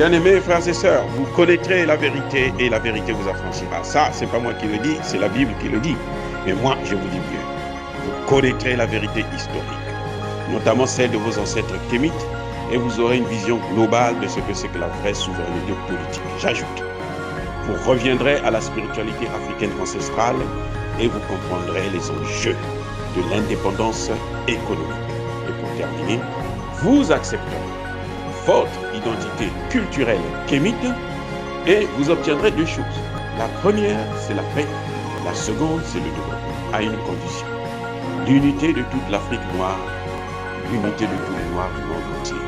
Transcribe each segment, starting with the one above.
Bien-aimés frères et sœurs, vous connaîtrez la vérité et la vérité vous affranchira. Ça, c'est pas moi qui le dis, c'est la Bible qui le dit. Mais moi, je vous dis mieux. Vous connaîtrez la vérité historique, notamment celle de vos ancêtres kémites, et vous aurez une vision globale de ce que c'est que la vraie souveraineté politique. J'ajoute, vous reviendrez à la spiritualité africaine ancestrale et vous comprendrez les enjeux de l'indépendance économique. Et pour terminer, vous accepterez votre identité culturelle kémite et vous obtiendrez deux choses. La première, c'est la paix. La seconde, c'est le développement, à une condition. L'unité de toute l'Afrique noire, l'unité de tous les Noirs du monde entier.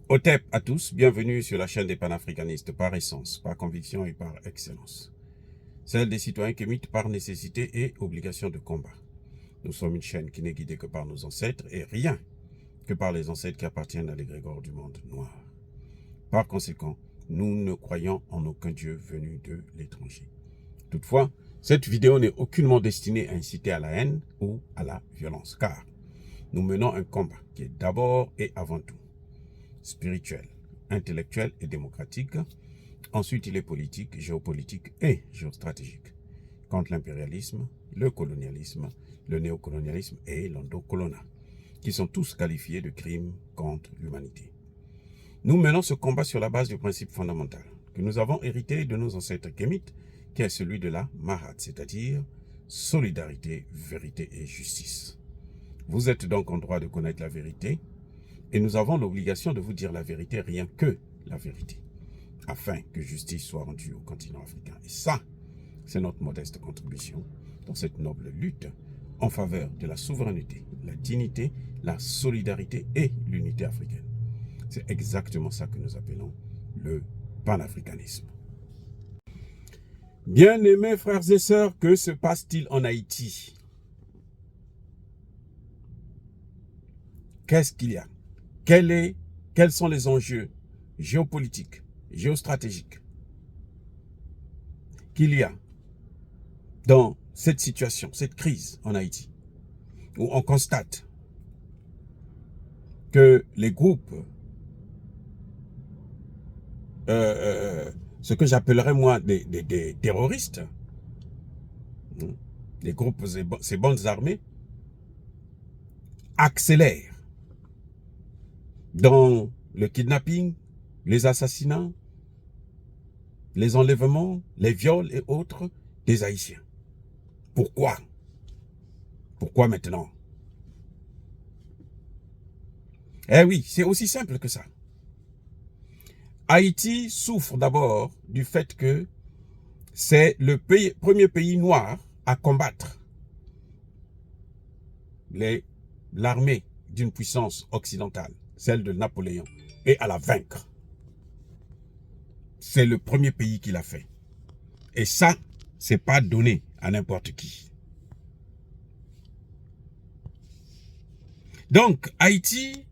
Otep à tous, bienvenue sur la chaîne des panafricanistes par essence, par conviction et par excellence. Celle des citoyens kémites par nécessité et obligation de combat. Nous sommes une chaîne qui n'est guidée que par nos ancêtres et rien que par les ancêtres qui appartiennent à l'égrégore du monde noir. Par conséquent, nous ne croyons en aucun Dieu venu de l'étranger. Toutefois, cette vidéo n'est aucunement destinée à inciter à la haine ou à la violence, car nous menons un combat qui est d'abord et avant tout spirituel, intellectuel et démocratique. Ensuite, il est politique, géopolitique et géostratégique, contre l'impérialisme, le colonialisme, le néocolonialisme et l'endocolonat, qui sont tous qualifiés de crimes contre l'humanité. Nous menons ce combat sur la base du principe fondamental que nous avons hérité de nos ancêtres kémites, qui est celui de la Mahat, c'est-à-dire solidarité, vérité et justice. Vous êtes donc en droit de connaître la vérité, et nous avons l'obligation de vous dire la vérité, rien que la vérité, afin que justice soit rendue au continent africain. Et ça, c'est notre modeste contribution dans cette noble lutte en faveur de la souveraineté, la dignité, la solidarité et l'unité africaine. C'est exactement ça que nous appelons le panafricanisme. Bien-aimés frères et sœurs, que se passe-t-il en Haïti? Qu'est-ce qu'il y a? Quels sont les enjeux géopolitiques, géostratégiques qu'il y a dans cette situation, cette crise en Haïti, où on constate que les groupes, ce que j'appellerais moi des terroristes, les groupes, ces bandes armées, accélèrent dans le kidnapping, les assassinats, les enlèvements, les viols et autres des Haïtiens. Pourquoi? Pourquoi maintenant? Eh oui, c'est aussi simple que ça. Haïti souffre d'abord du fait que c'est le premier pays noir à combattre l'armée d'une puissance occidentale, celle de Napoléon, et à la vaincre. C'est le premier pays qui l'a fait. Et ça, c'est pas donné à n'importe qui. Donc, Haïti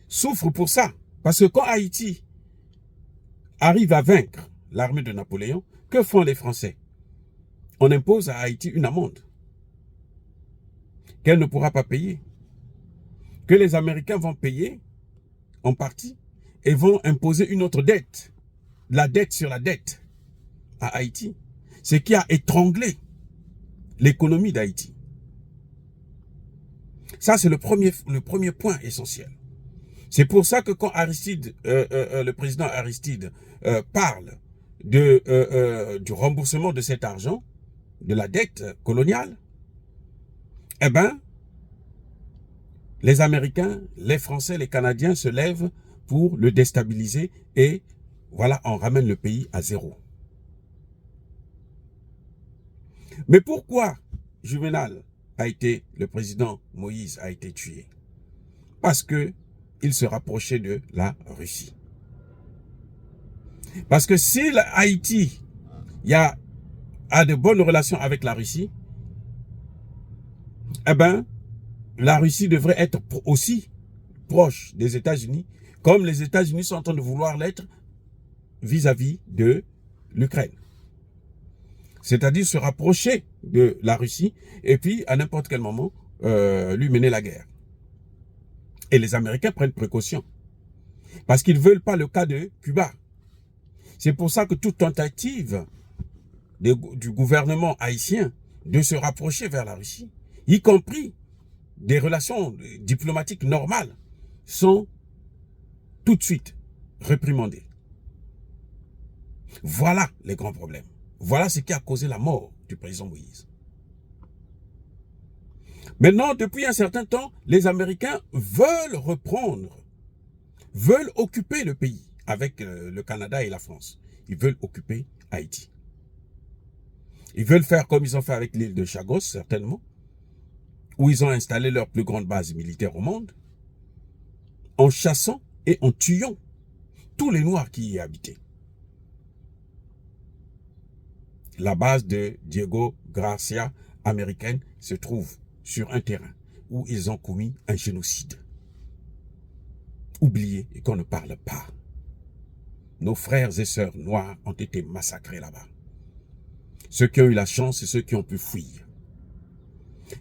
souffre pour ça. Parce que quand Haïti arrive à vaincre l'armée de Napoléon, que font les Français? On impose à Haïti une amende qu'elle ne pourra pas payer, que les Américains vont payer en partie et vont imposer une autre dette, la dette sur la dette à Haïti, ce qui a étranglé l'économie d'Haïti. Ça, c'est le premier point essentiel. C'est pour ça que quand Aristide, le président Aristide parle du remboursement de cet argent, de la dette coloniale, eh bien, les Américains, les Français, les Canadiens se lèvent pour le déstabiliser et voilà, on ramène le pays à zéro. Mais pourquoi le président Moïse a été tué? Parce que il se rapprochait de la Russie. Parce que si Haïti a de bonnes relations avec la Russie, eh ben, la Russie devrait être aussi proche des États-Unis, comme les États-Unis sont en train de vouloir l'être vis-à-vis de l'Ukraine. C'est-à-dire se rapprocher de la Russie et puis à n'importe quel moment lui mener la guerre. Et les Américains prennent précaution. Parce qu'ils ne veulent pas le cas de Cuba. C'est pour ça que toute tentative du gouvernement haïtien de se rapprocher vers la Russie, y compris des relations diplomatiques normales, sont tout de suite réprimandées. Voilà les grands problèmes. Voilà ce qui a causé la mort du président Moïse. Maintenant, depuis un certain temps, les Américains veulent reprendre, veulent occuper le pays avec le Canada et la France. Ils veulent occuper Haïti. Ils veulent faire comme ils ont fait avec l'île de Chagos, certainement, où ils ont installé leur plus grande base militaire au monde, en chassant et en tuant tous les Noirs qui y habitaient. La base de Diego Garcia américaine se trouve sur un terrain où ils ont commis un génocide. Oublié et qu'on ne parle pas. Nos frères et sœurs noirs ont été massacrés là-bas. Ceux qui ont eu la chance et ceux qui ont pu fuir.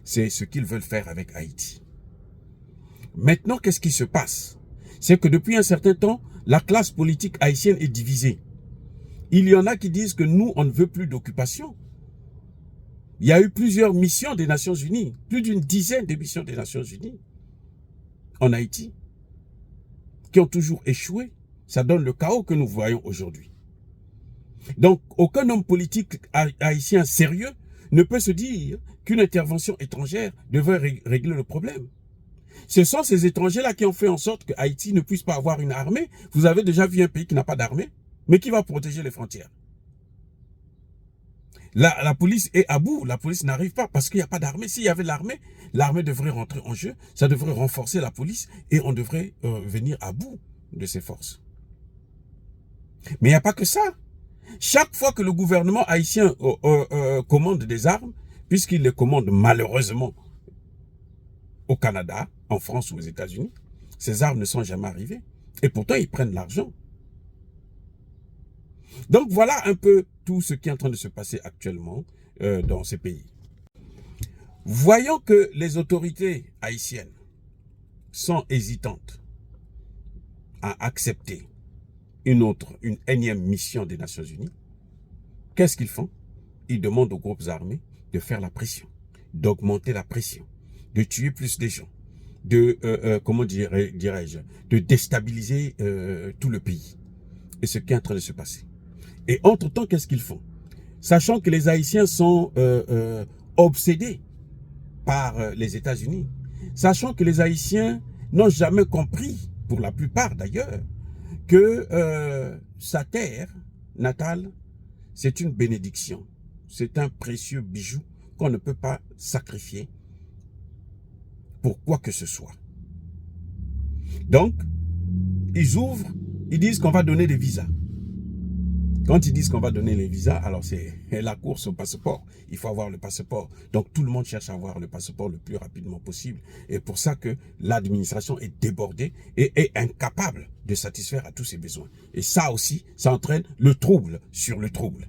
C'est ce qu'ils veulent faire avec Haïti. Maintenant, qu'est-ce qui se passe? C'est que depuis un certain temps, la classe politique haïtienne est divisée. Il y en a qui disent que nous, on ne veut plus d'occupation. Il y a eu plusieurs missions des Nations Unies, plus d'une dizaine de missions des Nations Unies en Haïti, qui ont toujours échoué. Ça donne le chaos que nous voyons aujourd'hui. Donc, aucun homme politique haïtien sérieux ne peut se dire qu'une intervention étrangère devrait régler le problème. Ce sont ces étrangers-là qui ont fait en sorte que Haïti ne puisse pas avoir une armée. Vous avez déjà vu un pays qui n'a pas d'armée, mais qui va protéger les frontières. La police est à bout, la police n'arrive pas parce qu'il n'y a pas d'armée. S'il y avait l'armée, l'armée devrait rentrer en jeu, ça devrait renforcer la police et on devrait venir à bout de ses forces. Mais il n'y a pas que ça. Chaque fois que le gouvernement haïtien commande des armes, puisqu'il les commande malheureusement au Canada, en France ou aux États-Unis, ces armes ne sont jamais arrivées. Et pourtant, ils prennent l'argent. Donc voilà un peu tout ce qui est en train de se passer actuellement dans ces pays. Voyons que les autorités haïtiennes sont hésitantes à accepter une énième mission des Nations Unies. Qu'est-ce qu'ils font? Ils demandent aux groupes armés de faire la pression, d'augmenter la pression, de tuer plus de gens, de, comment dirais-je, de déstabiliser tout le pays. Et ce qui est en train de se passer. Et entre-temps, qu'est-ce qu'ils font? Sachant que les Haïtiens sont obsédés par les États-Unis, sachant que les Haïtiens n'ont jamais compris, pour la plupart d'ailleurs, que sa terre natale, c'est une bénédiction. C'est un précieux bijou qu'on ne peut pas sacrifier pour quoi que ce soit. Donc, ils ouvrent, ils disent qu'on va donner des visas. Quand ils disent qu'on va donner les visas, alors c'est la course au passeport. Il faut avoir le passeport. Donc tout le monde cherche à avoir le passeport le plus rapidement possible. Et pour ça que l'administration est débordée et est incapable de satisfaire à tous ses besoins. Et ça aussi, ça entraîne le trouble sur le trouble.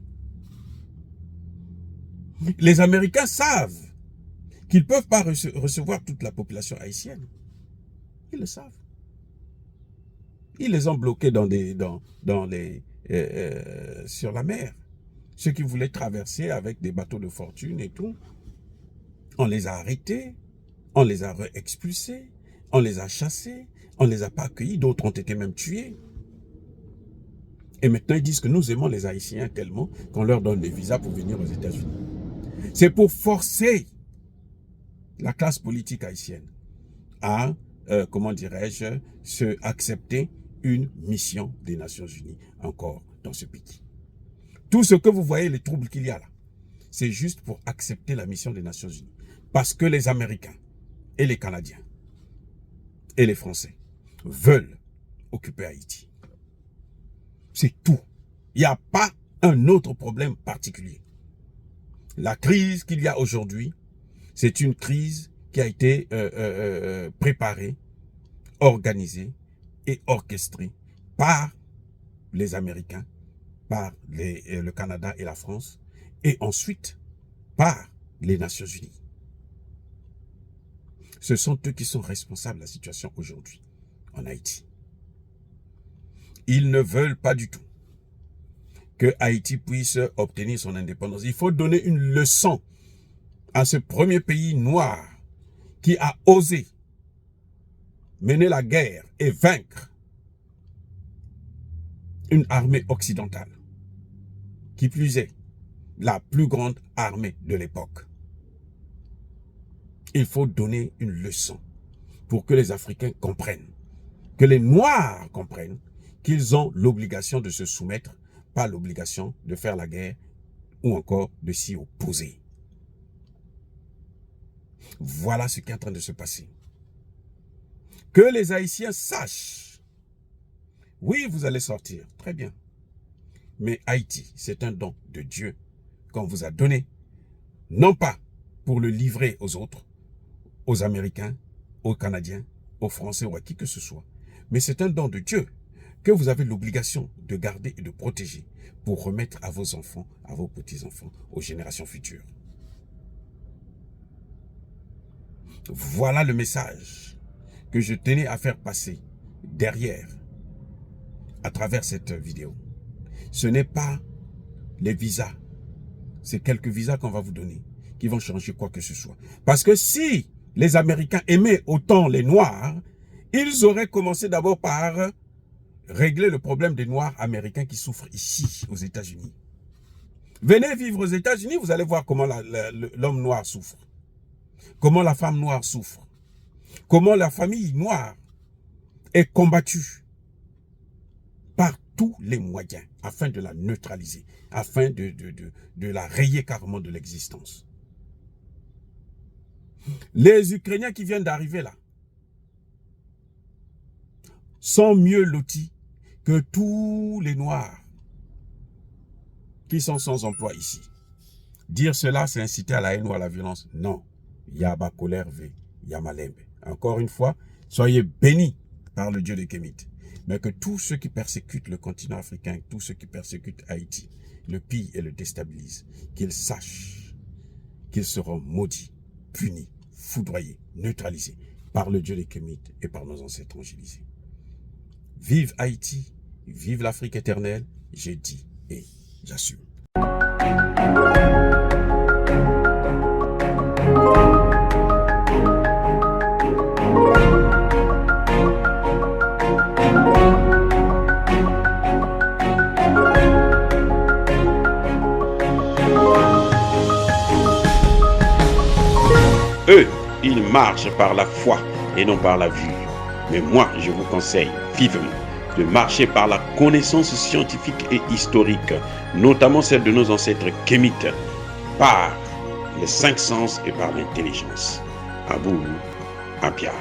Les Américains savent qu'ils ne peuvent pas recevoir toute la population haïtienne. Ils le savent. Ils les ont bloqués sur la mer. Ceux qui voulaient traverser avec des bateaux de fortune et tout, on les a arrêtés, on les a expulsés, on les a chassés, on ne les a pas accueillis, d'autres ont été même tués. Et maintenant ils disent que nous aimons les Haïtiens tellement qu'on leur donne des visas pour venir aux États-Unis. C'est pour forcer la classe politique haïtienne à, comment dirais-je, accepter une mission des Nations Unies encore dans ce pays. Tout ce que vous voyez, les troubles qu'il y a là, c'est juste pour accepter la mission des Nations Unies. Parce que les Américains et les Canadiens et les Français veulent occuper Haïti. C'est tout. Il n'y a pas un autre problème particulier. La crise qu'il y a aujourd'hui, c'est une crise qui a été préparée, organisée et orchestrée par les Américains, par le Canada et la France, et ensuite par les Nations Unies. Ce sont eux qui sont responsables de la situation aujourd'hui en Haïti. Ils ne veulent pas du tout que Haïti puisse obtenir son indépendance. Il faut donner une leçon à ce premier pays noir qui a osé mener la guerre et vaincre une armée occidentale, qui plus est, la plus grande armée de l'époque. Il faut donner une leçon pour que les Africains comprennent, que les Noirs comprennent qu'ils ont l'obligation de se soumettre, pas l'obligation de faire la guerre ou encore de s'y opposer. Voilà ce qui est en train de se passer. Que les Haïtiens sachent. Oui, vous allez sortir, très bien. Mais Haïti, c'est un don de Dieu qu'on vous a donné, non pas pour le livrer aux autres, aux Américains, aux Canadiens, aux Français ou à qui que ce soit, mais c'est un don de Dieu que vous avez l'obligation de garder et de protéger pour remettre à vos enfants, à vos petits-enfants, aux générations futures. Voilà le message que je tenais à faire passer derrière, à travers cette vidéo. Ce n'est pas les visas, c'est quelques visas qu'on va vous donner qui vont changer quoi que ce soit. Parce que si les Américains aimaient autant les Noirs, ils auraient commencé d'abord par régler le problème des Noirs américains qui souffrent ici, aux États-Unis. Venez vivre aux États-Unis, vous allez voir comment l'homme noir souffre. Comment la femme noire souffre. Comment la famille noire est combattue par tous les moyens afin de la neutraliser, afin de la rayer carrément de l'existence. Les Ukrainiens qui viennent d'arriver là sont mieux lotis que tous les Noirs qui sont sans emploi ici. Dire cela, c'est inciter à la haine ou à la violence. Non. Yaba colère ve, Yamalembe. Encore une fois, soyez bénis par le Dieu de Kémit. Mais que tous ceux qui persécutent le continent africain, tous ceux qui persécutent Haïti, le pillent et le déstabilisent, qu'ils sachent qu'ils seront maudits, punis, foudroyés, neutralisés par le Dieu de Kémit et par nos ancêtres angélisés. Vive Haïti, vive l'Afrique éternelle, j'ai dit et j'assume. Eux, ils marchent par la foi et non par la vue. Mais moi, je vous conseille vivement de marcher par la connaissance scientifique et historique, notamment celle de nos ancêtres kémites, par les 5 sens et par l'intelligence. Abou Abia.